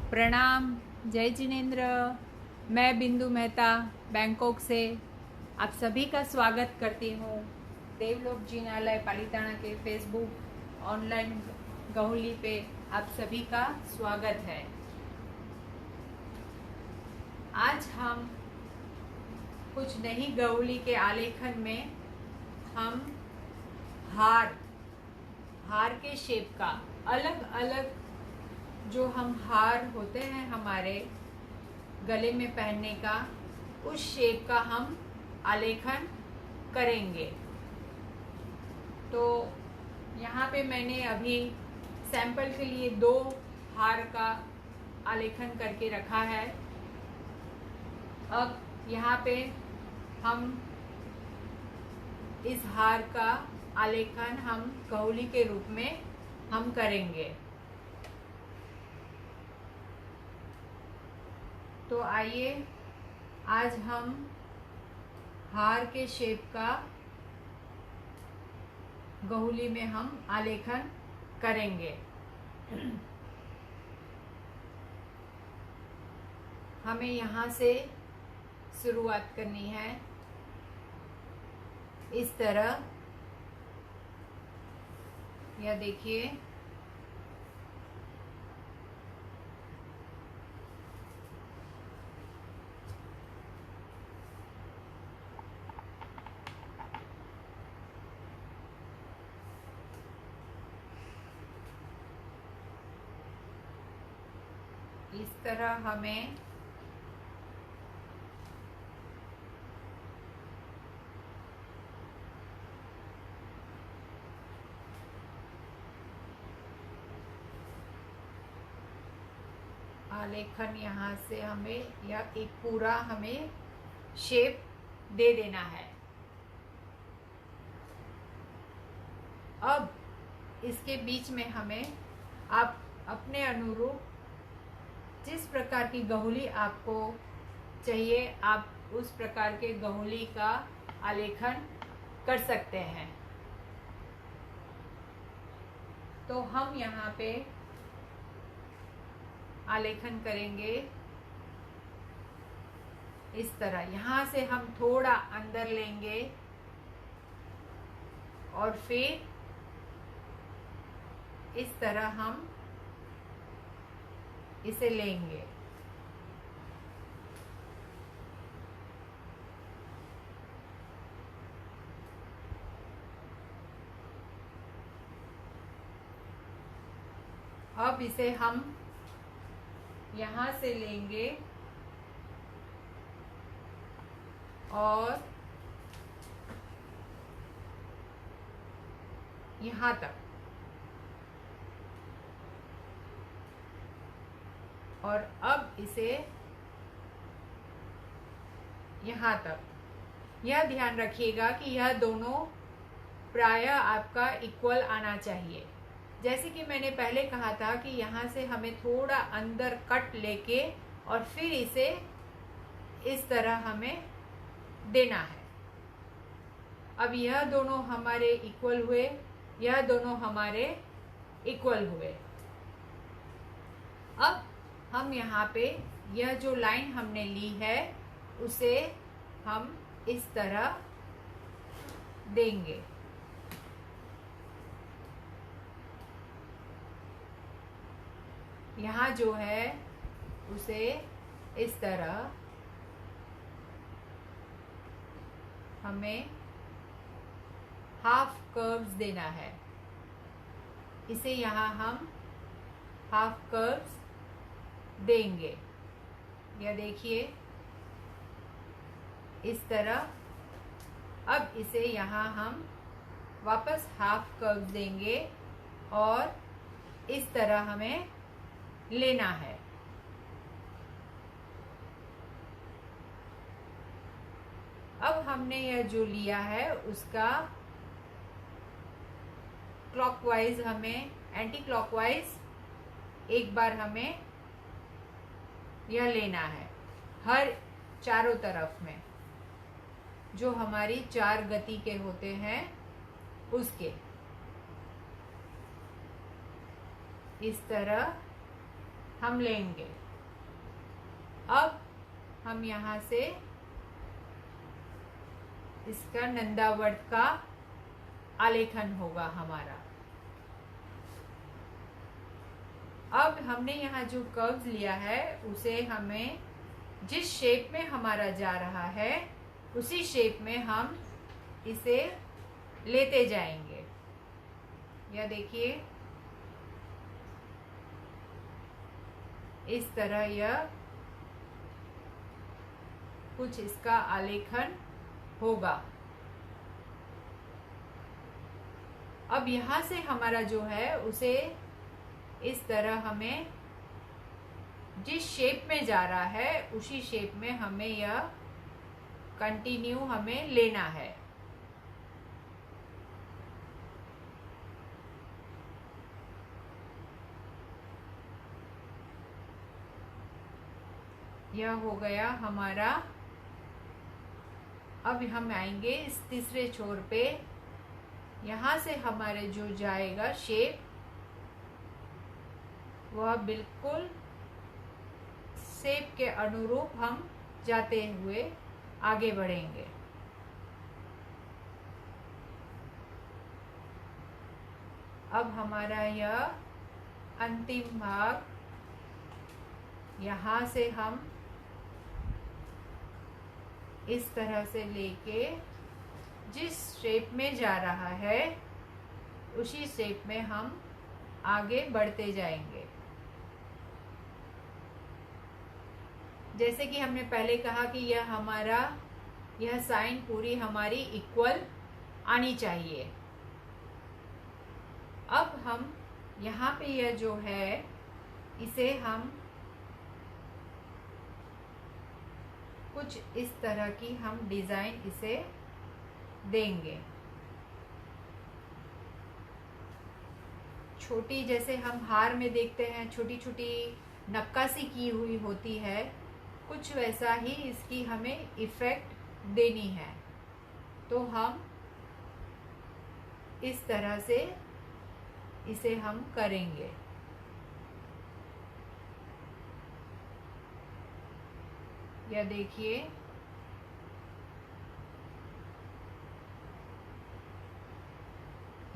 प्रणाम। जय जिनेन्द्र। मैं बिंदु मेहता बैंकॉक से आप सभी का स्वागत करती हूँ देवलोक जिनालय पालिताना के फेसबुक ऑनलाइन गहोली पे आप सभी का स्वागत है। आज हम कुछ नई गहोली के आलेखन में हम हार के शेप का अलग अलग जो हम हार होते हैं हमारे गले में पहनने का, उस शेप का हम आलेखन करेंगे। तो यहाँ पे मैंने अभी सैंपल के लिए 2 हार का आलेखन करके रखा है। अब यहाँ पे हम इस हार का आलेखन हम गहोली के रूप में हम करेंगे। तो आइए आज हम हार के शेप का गहोली में हम आलेखन करेंगे। हमें यहाँ से शुरुआत करनी है। इस तरह यह देखिए, इस तरह हमें आलेखन यहाँ से हमें या एक पूरा हमें शेप दे देना है। अब इसके बीच में हमें आप अपने अनुरूप जिस प्रकार की गहोली आपको चाहिए, आप उस प्रकार के गहोली का आलेखन कर सकते हैं। तो हम यहाँ पे आलेखन करेंगे इस तरह। यहाँ से हम थोड़ा अंदर लेंगे और फिर इस तरह हम इसे लेंगे। अब इसे हम यहाँ से लेंगे और यहाँ तक, और अब इसे यहाँ तक। यह ध्यान रखिएगा कि यह दोनों प्रायः आपका इक्वल आना चाहिए। जैसे कि मैंने पहले कहा था कि यहाँ से हमें थोड़ा अंदर कट लेके और फिर इसे इस तरह हमें देना है। अब यह दोनों हमारे इक्वल हुए, यह दोनों हमारे इक्वल हुए। अब हम यहाँ पे यह जो लाइन हमने ली है उसे हम इस तरह देंगे। यहाँ जो है उसे इस तरह हमें हाफ कर्व्स देना है। इसे यहाँ हम हाफ कर्व्स देंगे। यह देखिए इस तरह। अब इसे यहाँ हम वापस हाफ कर्व्स देंगे और इस तरह हमें लेना है। अब हमने यह जो लिया है उसका क्लॉकवाइज हमें, एंटी क्लॉकवाइज एक बार हमें यह लेना है। हर चारों तरफ में जो हमारी 4 गति के होते हैं उसके इस तरह हम लेंगे। अब हम यहाँ से इसका नंदावर्त का आलेखन होगा हमारा। अब हमने यहाँ जो कर्व्स लिया है उसे हमें जिस शेप में हमारा जा रहा है उसी शेप में हम इसे लेते जाएंगे। यह देखिए, इस तरह यह कुछ इसका आलेखन होगा। अब यहाँ से हमारा जो है उसे इस तरह हमें जिस शेप में जा रहा है उसी शेप में हमें यह कंटिन्यू हमें लेना है। यह हो गया हमारा। अब हम आएंगे इस तीसरे छोर पे। यहाँ से हमारे जो जाएगा शेप वह बिल्कुल शेप के अनुरूप हम जाते हुए आगे बढ़ेंगे। अब हमारा यह अंतिम भाग, यहाँ से हम इस तरह से लेके जिस शेप में जा रहा है उसी शेप में हम आगे बढ़ते जाएंगे। जैसे कि हमने पहले कहा कि यह साइन पूरी हमारी इक्वल आनी चाहिए। अब हम यहाँ पे यह जो है इसे हम कुछ इस तरह की हम डिजाइन इसे देंगे। छोटी, जैसे हम हार में देखते हैं छोटी छोटी नक्काशी की हुई होती है, कुछ वैसा ही इसकी हमें इफेक्ट देनी है। तो हम इस तरह से इसे हम करेंगे। यह देखिए,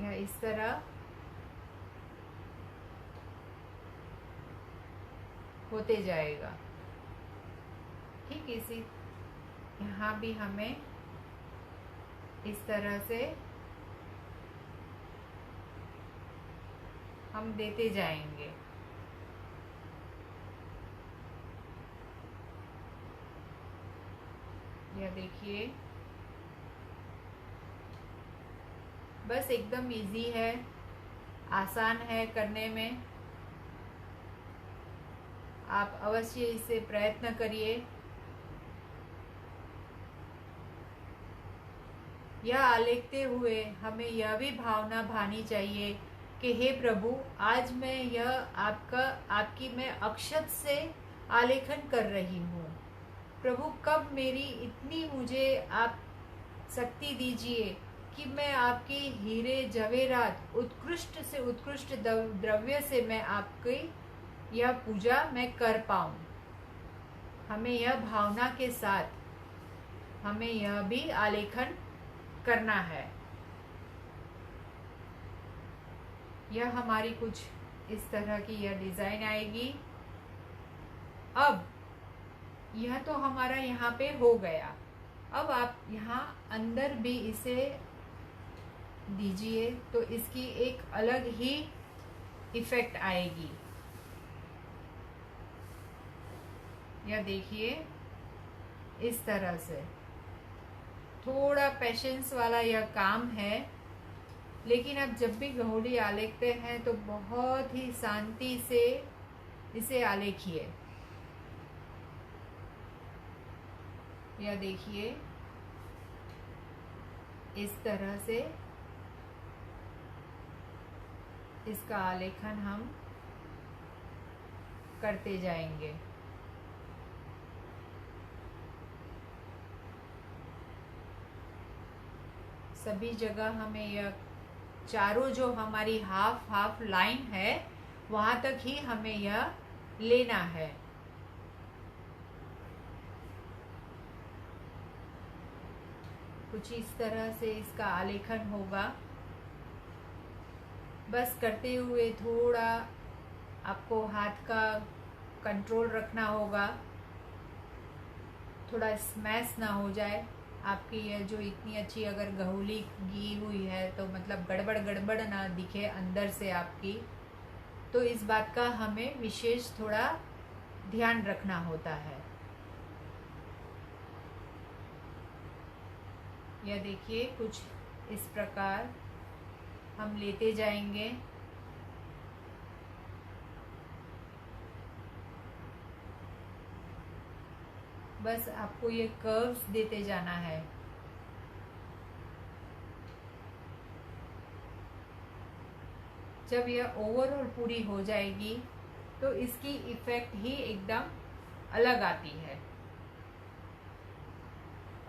यह इस तरह होते जाएगा। ठीक इसी यहाँ भी हमें इस तरह से हम देते जाएंगे। यह देखिए, बस एकदम इजी है, आसान है करने में। आप अवश्य इसे प्रयत्न करिए। यह आलेखते हुए हमें यह भी भावना भानी चाहिए कि हे प्रभु, आज मैं यह आपकी मैं अक्षत से आलेखन कर रही हूँ। प्रभु, कब मेरी इतनी मुझे आप शक्ति दीजिए कि मैं आपके हीरे जवेरात उत्कृष्ट से उत्कृष्ट द्रव्य से मैं आपकी यह पूजा मैं कर पाऊँ। हमें यह भावना के साथ हमें यह भी आलेखन करना है। यह हमारी कुछ इस तरह की यह डिज़ाइन आएगी। अब यह तो हमारा यहाँ पे हो गया। अब आप यहाँ अंदर भी इसे दीजिए तो इसकी एक अलग ही इफेक्ट आएगी। यह देखिए, इस तरह से थोड़ा पेशेंस वाला यह काम है, लेकिन आप जब भी घोड़ी आलेखते हैं तो बहुत ही शांति से इसे आलेखिए। यह देखिए, इस तरह से इसका आलेखन हम करते जाएंगे। सभी जगह हमें यह चारों जो हमारी हाफ लाइन है वहाँ तक ही हमें यह लेना है। कुछ इस तरह से इसका आलेखन होगा। बस करते हुए थोड़ा आपको हाथ का कंट्रोल रखना होगा, थोड़ा स्मैश ना हो जाए। आपकी यह जो इतनी अच्छी अगर गहुली की हुई है तो मतलब गड़बड़ गड़बड़ ना दिखे अंदर से आपकी, तो इस बात का हमें विशेष थोड़ा ध्यान रखना होता है। यह देखिए कुछ इस प्रकार हम लेते जाएंगे। बस आपको ये कर्व्स देते जाना है। जब यह ओवरऑल पूरी हो जाएगी तो इसकी इफेक्ट ही एकदम अलग आती है।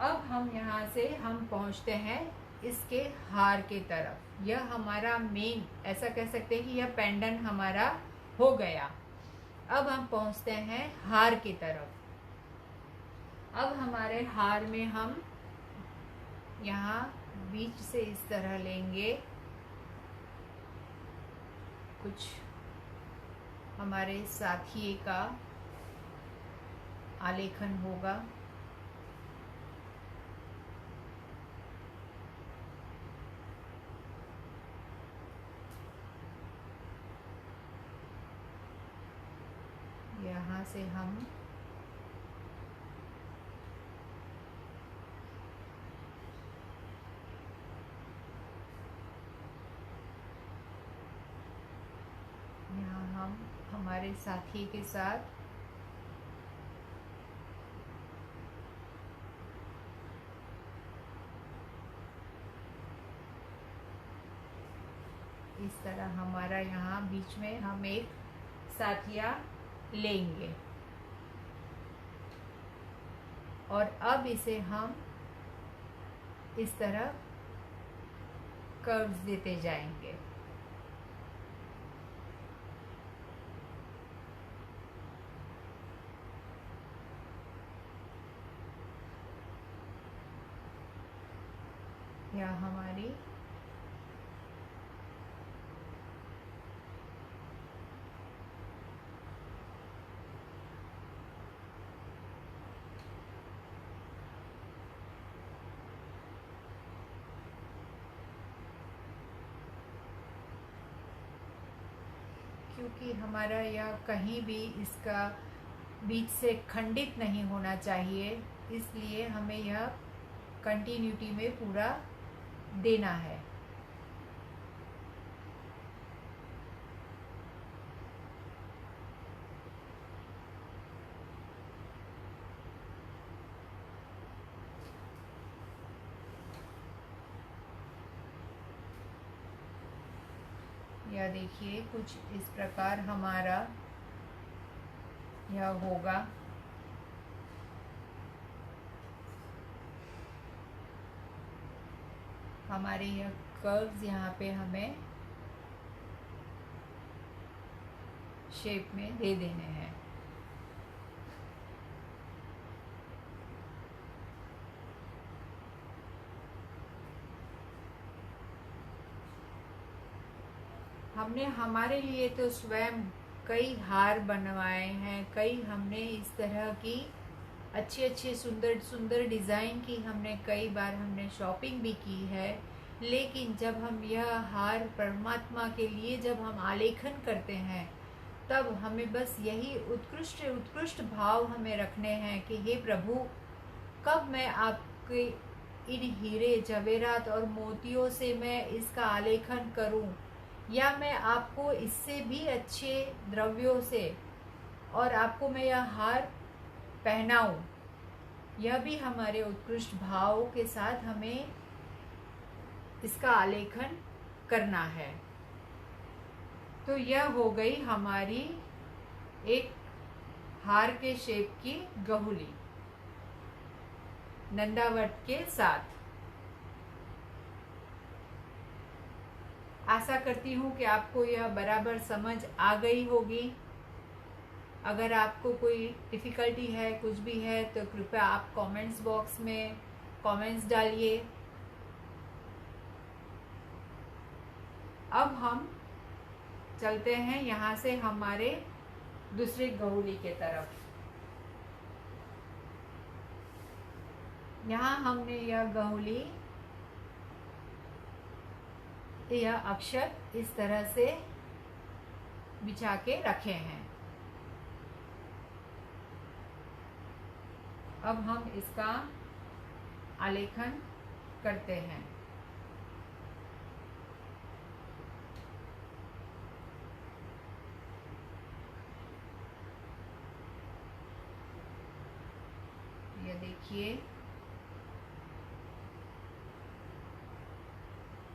अब हम यहाँ से हम पहुँचते हैं इसके हार के तरफ। यह हमारा मेन, ऐसा कह सकते हैं कि यह पेंडेंट हमारा हो गया। अब हम पहुँचते हैं हार की तरफ। अब हमारे हार में हम यहाँ बीच से इस तरह लेंगे, कुछ हमारे साथी का आलेखन होगा। यहाँ से हम हमारे साथी के साथ इस तरह हमारा यहाँ बीच में हम एक साथिया लेंगे और अब इसे हम इस तरह कर्व्स देते जाएंगे। यह हमारी क्योंकि हमारा यह कहीं भी इसका बीच से खंडित नहीं होना चाहिए, इसलिए हमें यह कंटिन्यूटी में पूरा देना है। यह देखिए कुछ इस प्रकार हमारा यह होगा। हमारे यह कर्व्स यहाँ पे हमें शेप में दे देने हैं। हमने हमारे लिए तो स्वयं कई हार बनवाए हैं, कई हमने इस तरह की अच्छी अच्छी सुंदर सुंदर डिज़ाइन की हमने कई बार हमने शॉपिंग भी की है। लेकिन जब हम यह हार परमात्मा के लिए जब हम आलेखन करते हैं, तब हमें बस यही उत्कृष्ट उत्कृष्ट भाव हमें रखने हैं कि हे प्रभु, कब मैं आपके इन हीरे जवेरात और मोतियों से मैं इसका आलेखन करूं, या मैं आपको इससे भी अच्छे द्रव्यों से और आपको मैं यह हार पहनाऊं। यह भी हमारे उत्कृष्ट भाव के साथ हमें इसका आलेखन करना है। तो यह हो गई हमारी एक हार के शेप की गहुली नंदावट के साथ। आशा करती हूँ कि आपको यह बराबर समझ आ गई होगी। अगर आपको कोई डिफ़िकल्टी है, कुछ भी है, तो कृपया आप कमेंट्स बॉक्स में कमेंट्स डालिए। अब हम चलते हैं यहाँ से हमारे दूसरे गहुली के तरफ। यहाँ हमने यह गहुली, यह अक्षर इस तरह से बिछा के रखे हैं। अब हम इसका आलेखन करते हैं। ये देखिए,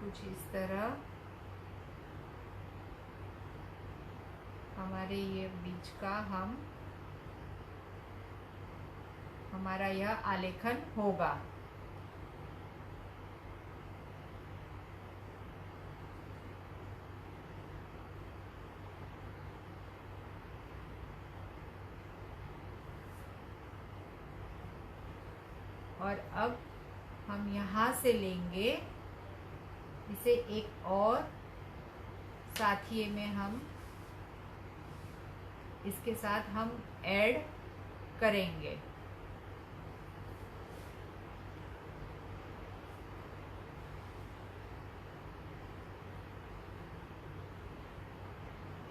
कुछ इस तरह हमारे ये बीच का हमारा यह आलेखन होगा। और अब हम यहाँ से लेंगे इसे एक और साथिये में, हम इसके साथ हम ऐड करेंगे।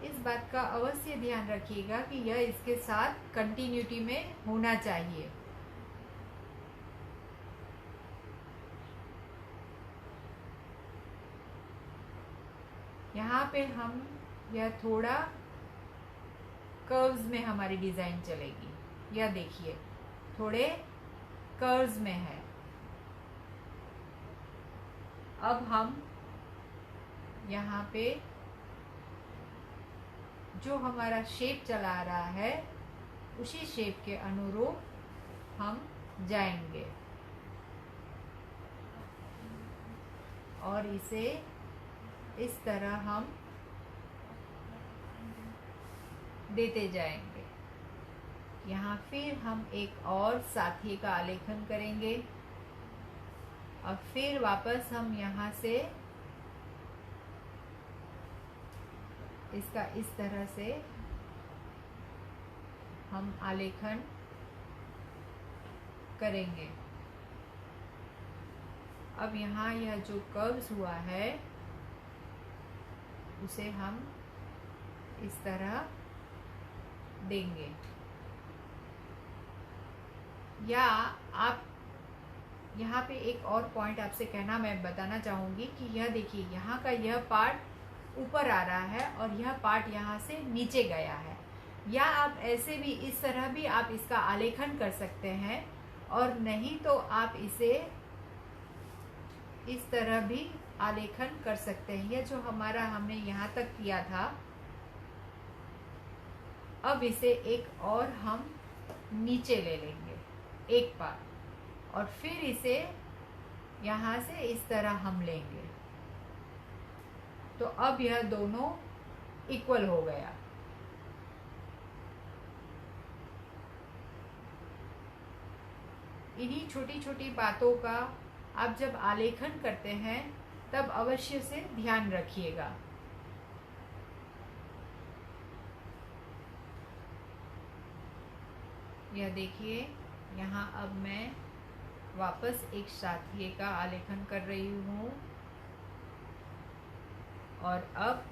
इस बात का अवश्य ध्यान रखिएगा कि यह इसके साथ कंटिन्यूटी में होना चाहिए। यहाँ पे हम यह थोड़ा कर्व्स में हमारी डिज़ाइन चलेगी। यह देखिए, थोड़े कर्व्स में है। अब हम यहाँ पे जो हमारा शेप चला रहा है, उसी शेप के अनुरूप हम जाएंगे और इसे इस तरह हम देते जाएंगे। यहाँ फिर हम एक और साथी का आलेखन करेंगे और फिर वापस हम यहाँ से इसका इस तरह से हम आलेखन करेंगे। अब यहाँ यह जो कर्व्स हुआ है उसे हम इस तरह देंगे। या आप यहाँ पे एक और पॉइंट आपसे कहना मैं बताना चाहूँगी कि यह देखिए, यहाँ का यह पार्ट ऊपर आ रहा है और यह पार्ट यहाँ से नीचे गया है। या आप ऐसे भी, इस तरह भी आप इसका आलेखन कर सकते हैं, और नहीं तो आप इसे इस तरह भी आलेखन कर सकते हैं। यह जो हमने यहाँ तक किया था, अब इसे एक और हम नीचे ले लेंगे, एक बार, और फिर इसे यहाँ से इस तरह हम लेंगे। तो अब यह दोनों इक्वल हो गया। इन्हीं छोटी छोटी बातों का आप जब आलेखन करते हैं तब अवश्य से ध्यान रखिएगा। यह देखिए, यहाँ अब मैं वापस एक साथिये का आलेखन कर रही हूँ और अब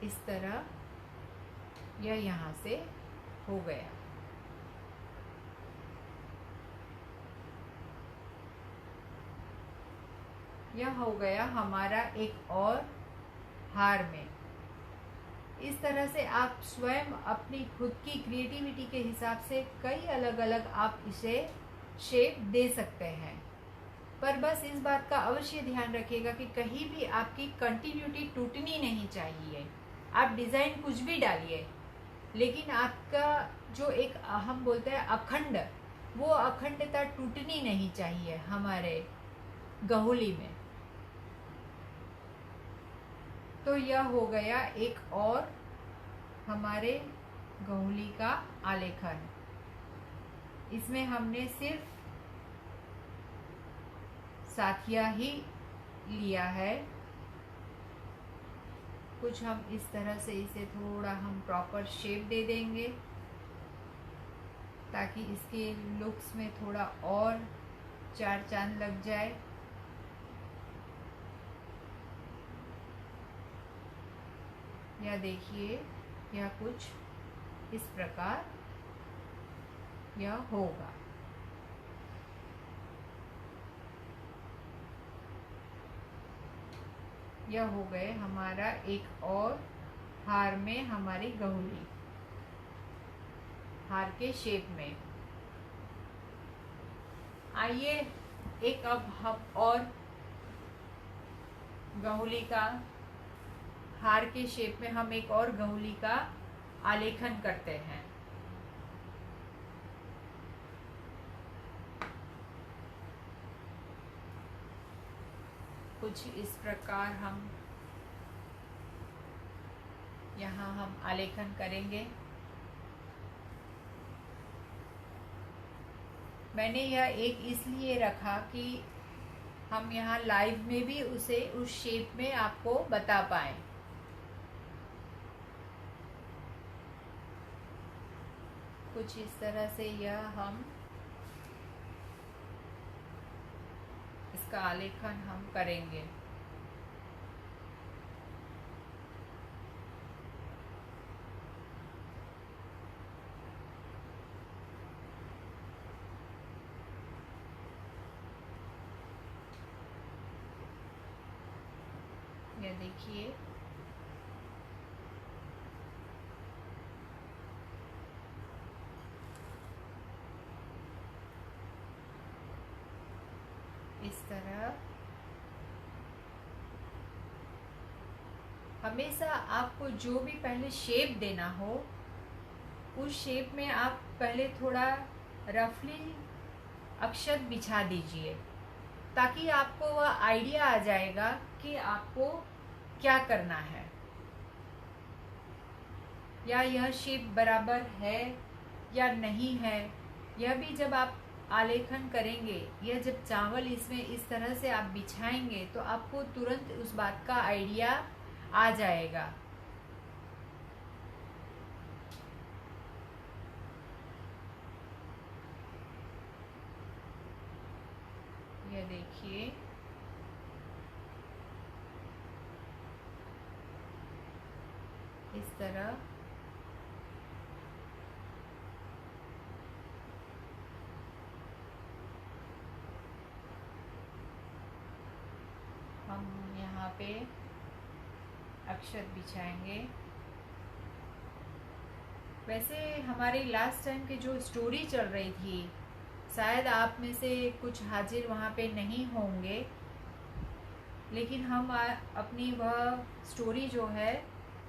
इस तरह यह यहाँ से हो गया। यह हो गया हमारा एक और हार में। इस तरह से आप स्वयं अपनी खुद की क्रिएटिविटी के हिसाब से कई अलग अलग आप इसे शेप दे सकते हैं। पर बस इस बात का अवश्य ध्यान रखिएगा कि कहीं भी आपकी कंटिन्यूटी टूटनी नहीं चाहिए। आप डिज़ाइन कुछ भी डालिए, लेकिन आपका जो एक हम बोलते हैं अखंड, वो अखंडता टूटनी नहीं चाहिए हमारे गहुली में। तो यह हो गया एक और हमारे गहुली का आलेखन। इसमें हमने सिर्फ साथिया ही लिया है। कुछ हम इस तरह से इसे थोड़ा हम प्रॉपर शेप दे देंगे ताकि इसके लुक्स में थोड़ा और चार चांद लग जाए। यह देखिए, यह कुछ इस प्रकार यह होगा। यह हो गए हमारा एक और हार में हमारी गहुली, हार के शेप में। आइए एक अब हम और गहुली का हार के शेप में हम एक और गहुली का आलेखन करते हैं। कुछ इस प्रकार हम यहाँ हम आलेखन करेंगे। मैंने यह एक इसलिए रखा कि हम यहाँ लाइव में भी उसे उस शेप में आपको बता पाएं। कुछ इस तरह से यह हम इसका आलेखन हम करेंगे। ये देखिए, इस तरह हमेशा आपको जो भी पहले शेप देना हो उस शेप में आप पहले थोड़ा रफली अक्षत बिछा दीजिए ताकि आपको वह आइडिया आ जाएगा कि आपको क्या करना है, या यह शेप बराबर है या नहीं है। यह भी जब आप आलेखन करेंगे, यह जब चावल इसमें इस तरह से आप बिछाएंगे तो आपको तुरंत उस बात का आइडिया आ जाएगा। यह देखिए, इस तरह हम यहाँ पे अक्षत बिछाएंगे। वैसे हमारी लास्ट टाइम की जो स्टोरी चल रही थी, शायद आप में से कुछ हाजिर वहाँ पे नहीं होंगे, लेकिन हम अपनी वह स्टोरी जो है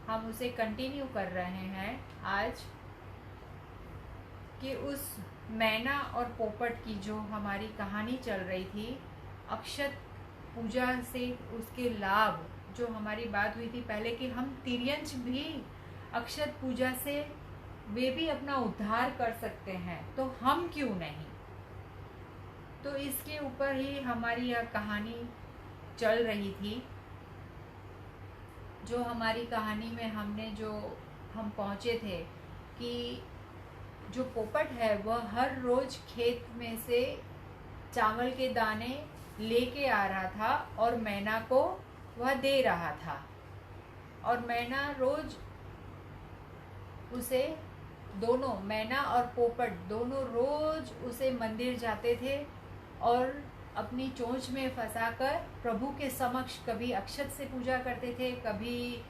हम उसे कंटिन्यू कर रहे हैं आज, कि उस मैना और पोपट की जो हमारी कहानी चल रही थी, अक्षत पूजा से उसके लाभ, जो हमारी बात हुई थी पहले कि हम तिर्यंच भी अक्षत पूजा से वे भी अपना उद्धार कर सकते हैं, तो हम क्यों नहीं। तो इसके ऊपर ही हमारी यह कहानी चल रही थी। जो हमारी कहानी में हम पहुँचे थे कि जो पोपट है वह हर रोज खेत में से चावल के दाने लेके आ रहा था और मैना को वह दे रहा था, और मैना रोज उसे, दोनों मैना और पोपट दोनों रोज उसे मंदिर जाते थे और अपनी चोंच में फंसाकर प्रभु के समक्ष कभी अक्षत से पूजा करते थे, कभी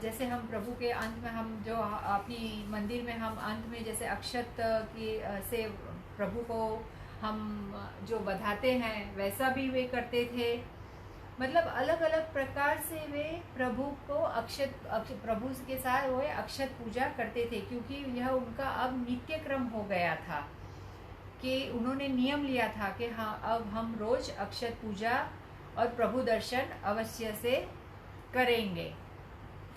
जैसे हम प्रभु के अंत में हम जो अपनी मंदिर में हम अंत में जैसे अक्षत की से प्रभु को हम जो बधाते हैं वैसा भी वे करते थे। मतलब अलग अलग प्रकार से वे प्रभु को प्रभु के साथ वो अक्षत पूजा करते थे, क्योंकि यह उनका अब नित्य क्रम हो गया था कि उन्होंने नियम लिया था कि हाँ, अब हम रोज अक्षत पूजा और प्रभु दर्शन अवश्य से करेंगे।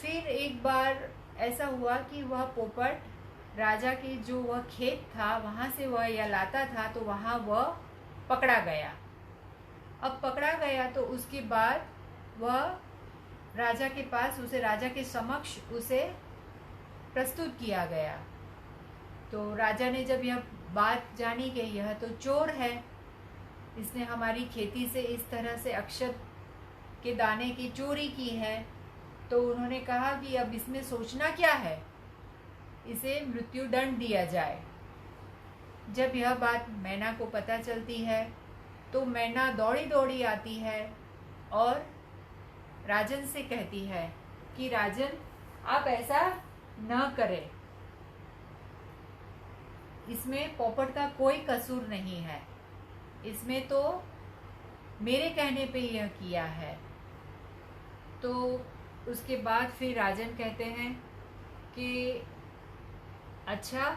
फिर एक बार ऐसा हुआ कि वह पोपट राजा के जो वह खेत था वहाँ से वह यह लाता था, तो वहाँ वह पकड़ा गया। अब पकड़ा गया तो उसके बाद वह राजा के पास, उसे राजा के समक्ष उसे प्रस्तुत किया गया। तो राजा ने जब यह बात जानी कि यह तो चोर है, इसने हमारी खेती से इस तरह से अक्षत के दाने की चोरी की है, तो उन्होंने कहा कि अब इसमें सोचना क्या है, इसे मृत्यु दंड दिया जाए। जब यह बात मैना को पता चलती है तो मैना दौड़ी दौड़ी आती है और राजन से कहती है कि राजन, आप ऐसा न करें, इसमें पोपट का कोई कसूर नहीं है, इसमें तो मेरे कहने पे यह किया है। तो उसके बाद फिर राजन कहते हैं कि अच्छा,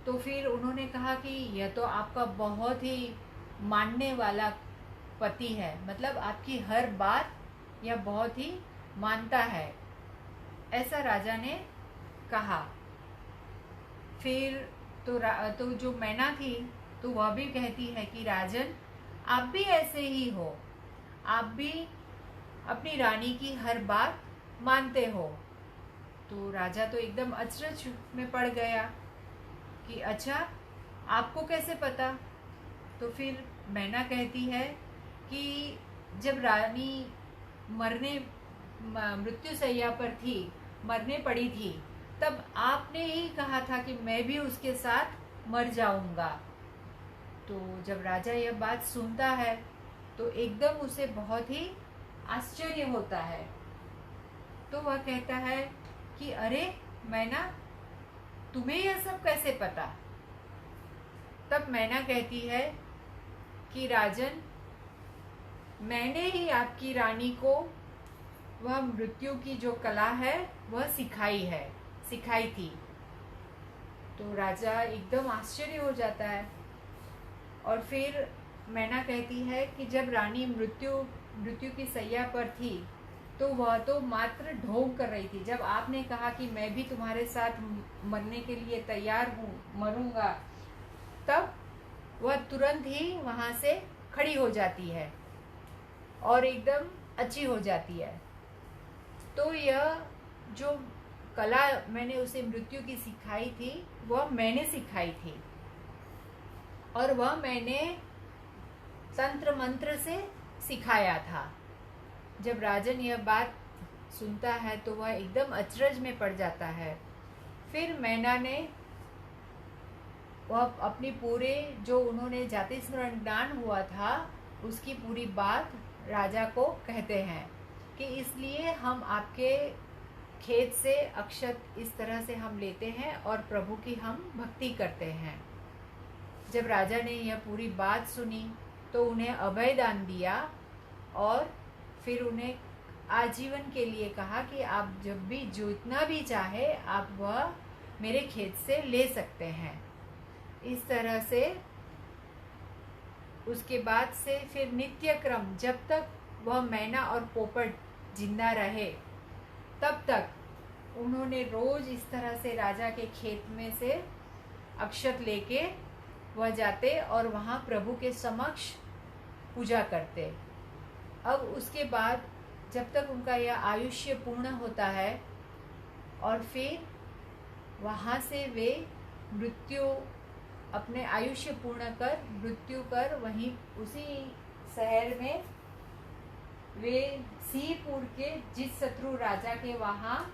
तो फिर उन्होंने कहा कि यह तो आपका बहुत ही मानने वाला पति है, मतलब आपकी हर बात यह बहुत ही मानता है, ऐसा राजा ने कहा। फिर तो जो मैना थी तो वह भी कहती है कि राजन, आप भी ऐसे ही हो, आप भी अपनी रानी की हर बात मानते हो। तो राजा तो एकदम अचरज में पड़ गया कि अच्छा, आपको कैसे पता। तो फिर मैना कहती है कि जब रानी मृत्युशैया पर थी, मरने पड़ी थी, तब आपने ही कहा था कि मैं भी उसके साथ मर जाऊंगा। तो जब राजा यह बात सुनता है तो एकदम उसे बहुत ही आश्चर्य होता है। तो वह कहता है कि अरे मैना, तुम्हें यह सब कैसे पता। तब मैना कहती है कि राजन, मैंने ही आपकी रानी को वह मृत्यु की जो कला है वह सिखाई थी। तो राजा एकदम आश्चर्य हो जाता है। और फिर मैना कहती है कि जब रानी मृत्यु की शैया पर थी तो वह तो मात्र ढोंग कर रही थी। जब आपने कहा कि मैं भी तुम्हारे साथ मरने के लिए तैयार हूँ, मरूंगा, तब वह तुरंत ही वहाँ से खड़ी हो जाती है और एकदम अच्छी हो जाती है। तो यह जो कला मैंने उसे मृत्यु की सिखाई थी वह मैंने सिखाई थी, और वह मैंने तंत्र मंत्र से सिखाया था। जब राजन यह बात सुनता है तो वह एकदम अचरज में पड़ जाता है। फिर मैना ने वह अपनी पूरे जो उन्होंने जाति स्मरण दान हुआ था उसकी पूरी बात राजा को कहते हैं कि इसलिए हम आपके खेत से अक्षत इस तरह से हम लेते हैं और प्रभु की हम भक्ति करते हैं। जब राजा ने यह पूरी बात सुनी तो उन्हें अभय दान दिया और फिर उन्हें आजीवन के लिए कहा कि आप जब भी जितना भी चाहे आप वह मेरे खेत से ले सकते हैं। इस तरह से उसके बाद से फिर नित्य क्रम, जब तक वह मैना और पोपट जिंदा रहे तब तक उन्होंने रोज इस तरह से राजा के खेत में से अक्षत लेके वह जाते और वहाँ प्रभु के समक्ष पूजा करते। अब उसके बाद जब तक उनका यह आयुष्य पूर्ण होता है और फिर वहाँ से वे अपने आयुष्य पूर्ण कर मृत्यु कर वहीं उसी शहर में वे सिंहपुर के जिस शत्रु राजा के वहाँ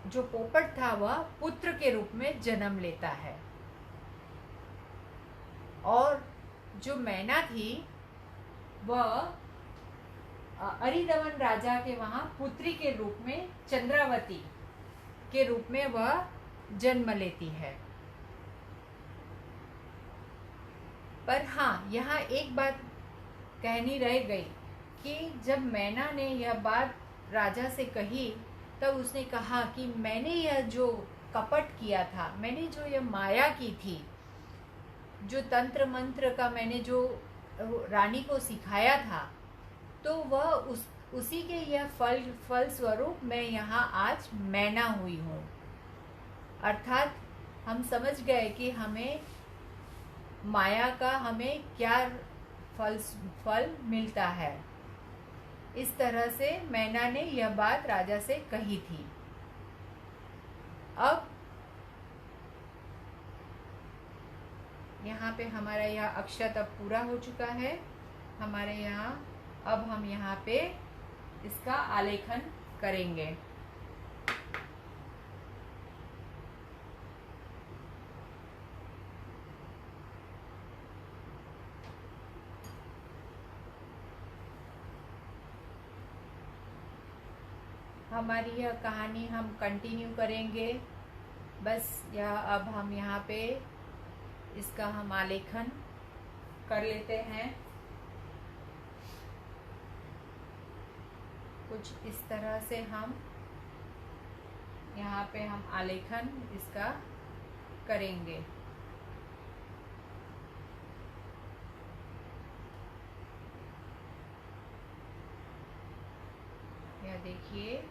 जो पोपट था वह पुत्र के रूप में जन्म लेता है, और जो मैना थी वह अरिदमन राजा के वहाँ पुत्री के रूप में चंद्रावती के रूप में वह जन्म लेती है। पर हाँ, यहाँ एक बात कहनी रह गई कि जब मैना ने यह बात राजा से कही तब उसने कहा कि मैंने यह जो कपट किया था, मैंने जो यह माया की थी, जो तंत्र मंत्र का मैंने जो रानी को सिखाया था, तो वह उसी के यह फल स्वरूप मैं यहाँ आज मैना हुई हूँ। अर्थात हम समझ गए कि हमें माया का हमें क्या फल मिलता है। इस तरह से मैना ने यह बात राजा से कही थी। अब यहाँ पे हमारा यह अक्षत अब पूरा हो चुका है हमारे यहाँ। अब हम यहाँ पे इसका आलेखन करेंगे। हमारी यह कहानी हम कंटिन्यू करेंगे। बस यह अब हम यहाँ पे इसका हम आलेखन कर लेते हैं। कुछ इस तरह से हम यहाँ पे हम आलेखन इसका करेंगे। यह देखिए,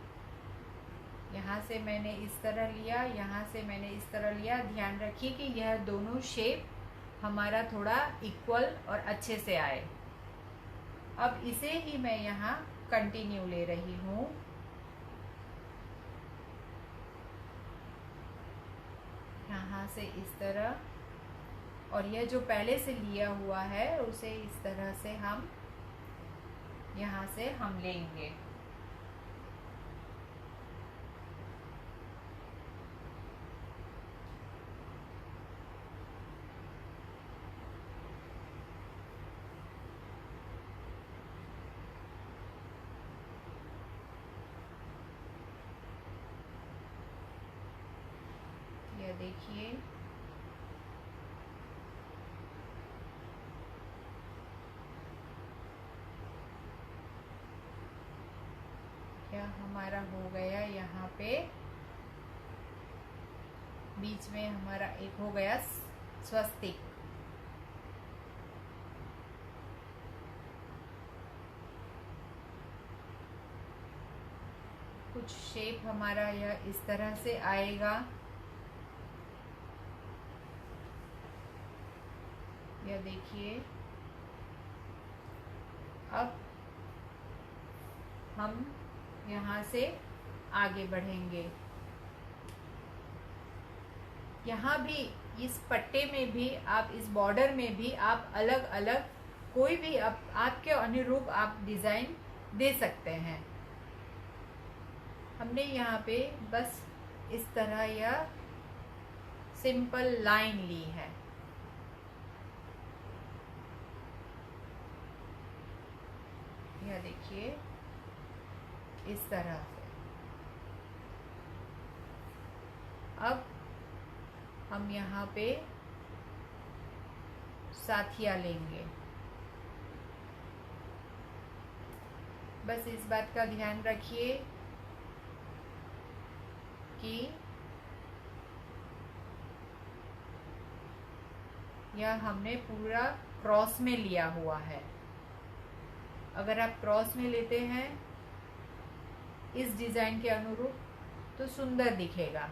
यहाँ से मैंने इस तरह लिया, यहाँ से मैंने इस तरह लिया। ध्यान रखिए कि यह दोनों शेप हमारा थोड़ा इक्वल और अच्छे से आए। अब इसे ही मैं यहाँ कंटिन्यू ले रही हूँ। यहाँ से इस तरह, और यह जो पहले से लिया हुआ है उसे इस तरह से हम यहाँ से हम लेंगे। यह देखिए, क्या हमारा हो गया। यहाँ पे बीच में हमारा एक हो गया स्वस्तिक। कुछ शेप हमारा यह इस तरह से आएगा। यह देखिए, अब हम यहाँ से आगे बढ़ेंगे। यहाँ भी इस पट्टे में भी आप, इस बॉर्डर में भी आप अलग अलग कोई भी आपके अनुरूप आप डिज़ाइन दे सकते हैं। हमने यहाँ पे बस इस तरह यह सिंपल लाइन ली है। यह देखिए, इस तरह से। अब हम यहाँ पे साथिया लेंगे। बस इस बात का ध्यान रखिए कि यह हमने पूरा क्रॉस में लिया हुआ है। अगर आप क्रॉस में लेते हैं इस डिज़ाइन के अनुरूप तो सुंदर दिखेगा।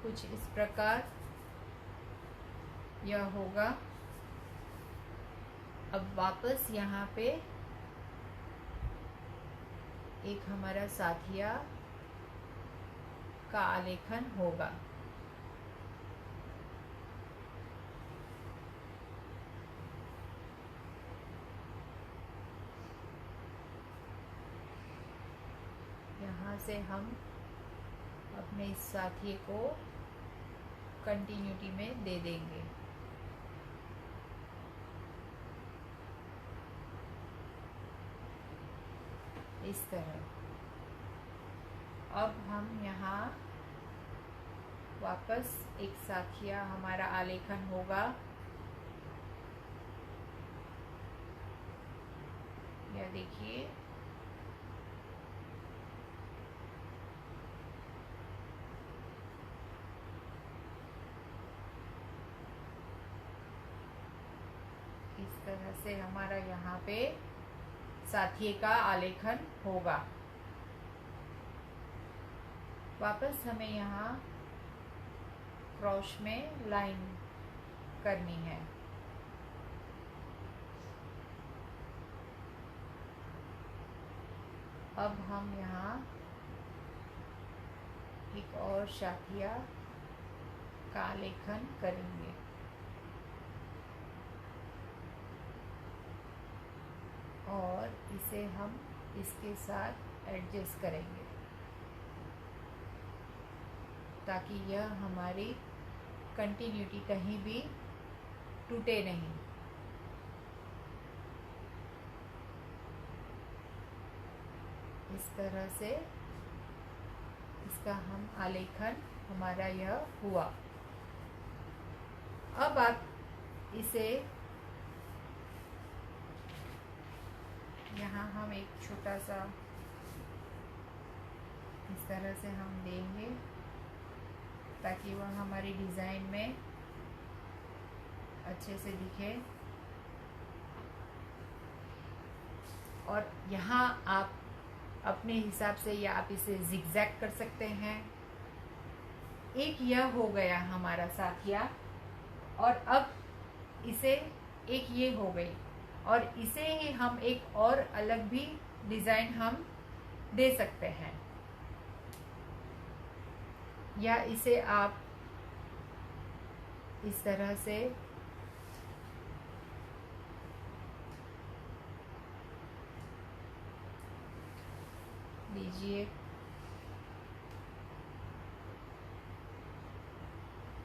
कुछ इस प्रकार यह होगा। अब वापस यहाँ पे एक हमारा साथिया का आलेखन होगा। यहाँ से हम अपने इस साथी को कंटिन्यूटी में दे देंगे। इस तरह। अब हम यहाँ वापस एक साथिया हमारा आलेखन होगा। यह देखिए, तरह से हमारा यहाँ पे साथी का आलेखन होगा। वापस हमें यहाँ क्रॉस में लाइन करनी है। अब हम यहाँ एक और शाखिया का आलेखन करेंगे। और इसे हम इसके साथ एडजस्ट करेंगे ताकि यह हमारी कंटिन्यूटी कहीं भी टूटे नहीं। इस तरह से इसका हम आलेखन हमारा यह हुआ। अब आप इसे यहाँ हम एक छोटा सा इस तरह से हम देंगे ताकि वह हमारी डिज़ाइन में अच्छे से दिखे। और यहाँ आप अपने हिसाब से या आप इसे जिगजैग कर सकते हैं। एक यह हो गया हमारा साथिया, और अब इसे एक ये हो गई, और इसे ही हम एक और अलग भी डिज़ाइन हम दे सकते हैं। या इसे आप इस तरह से लीजिए,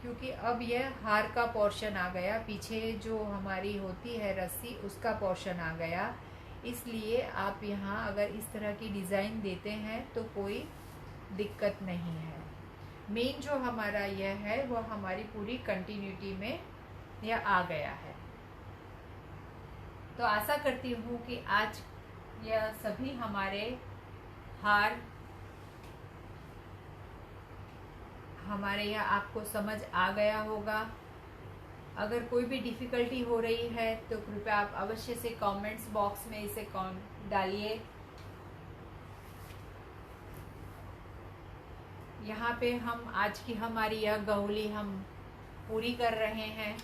क्योंकि अब यह हार का पोर्शन आ गया, पीछे जो हमारी होती है रस्सी उसका पोर्शन आ गया। इसलिए आप यहाँ अगर इस तरह की डिज़ाइन देते हैं तो कोई दिक्कत नहीं है। मेन जो हमारा यह है वो हमारी पूरी कंटिन्यूटी में यह आ गया है। तो आशा करती हूँ कि आज यह सभी हमारे हार हमारे यहाँ आपको समझ आ गया होगा। अगर कोई भी डिफ़िकल्टी हो रही है तो कृपया आप अवश्य से कमेंट्स बॉक्स में इसे डालिए। यहाँ पे हम आज की हमारी यह गहुली हम पूरी कर रहे हैं।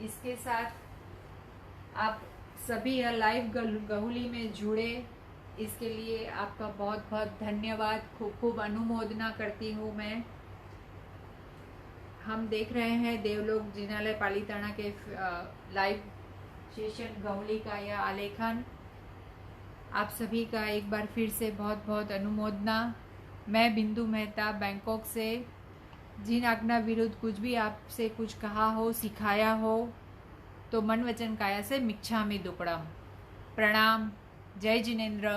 इसके साथ आप सभी यह लाइव गहुली में जुड़े, इसके लिए आपका बहुत बहुत धन्यवाद। खूब खूब अनुमोदना करती हूँ मैं। हम देख रहे हैं देवलोक जिनालय पालीताना के लाइव सेशन गहुली का यह आलेखन। आप सभी का एक बार फिर से बहुत बहुत अनुमोदना। मैं बिंदु मेहता बैंकॉक से। जिन आज्ञा विरुद्ध कुछ भी आपसे कुछ कहा हो, सिखाया हो तो मन वचन काया से मिच्छामि दुक्कड़म। प्रणाम। जय जिनेंद्र।